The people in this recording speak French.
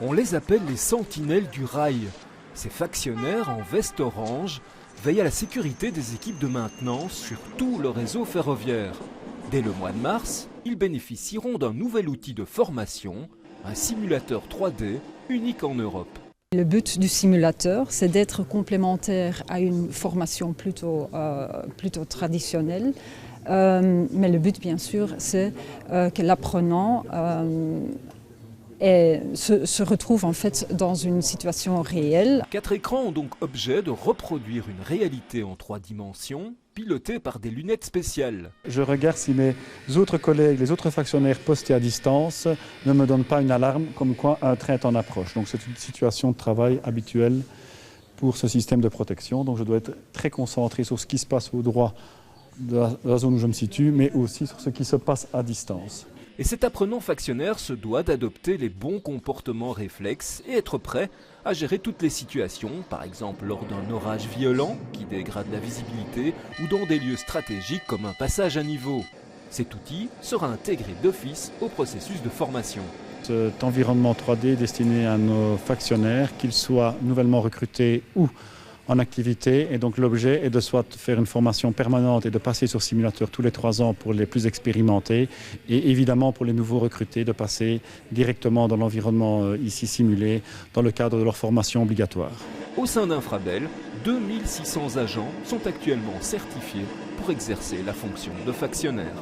On les appelle les sentinelles du rail. Ces factionnaires en veste orange veillent à la sécurité des équipes de maintenance sur tout le réseau ferroviaire. Dès le mois de mars, ils bénéficieront d'un nouvel outil de formation, un simulateur 3D unique en Europe. Le but du simulateur, c'est d'être complémentaire à une formation plutôt traditionnelle. Mais le but, bien sûr, c'est que l'apprenant se retrouve en fait dans une situation réelle. 4 écrans ont donc objet de reproduire une réalité en 3 dimensions, pilotée par des lunettes spéciales. Je regarde si mes autres collègues, les autres factionnaires postés à distance, ne me donnent pas une alarme comme quoi un train est en approche. Donc c'est une situation de travail habituelle pour ce système de protection. Donc je dois être très concentré sur ce qui se passe au droit de la zone où je me situe, mais aussi sur ce qui se passe à distance. Et cet apprenant factionnaire se doit d'adopter les bons comportements réflexes et être prêt à gérer toutes les situations, par exemple lors d'un orage violent qui dégrade la visibilité ou dans des lieux stratégiques comme un passage à niveau. Cet outil sera intégré d'office au processus de formation. Cet environnement 3D destiné à nos factionnaires, qu'ils soient nouvellement recrutés ou en activité, et donc l'objet est de soit faire une formation permanente et de passer sur simulateur tous les 3 ans pour les plus expérimentés, et évidemment pour les nouveaux recrutés de passer directement dans l'environnement ici simulé dans le cadre de leur formation obligatoire. Au sein d'Infrabel, 2600 agents sont actuellement certifiés pour exercer la fonction de factionnaire.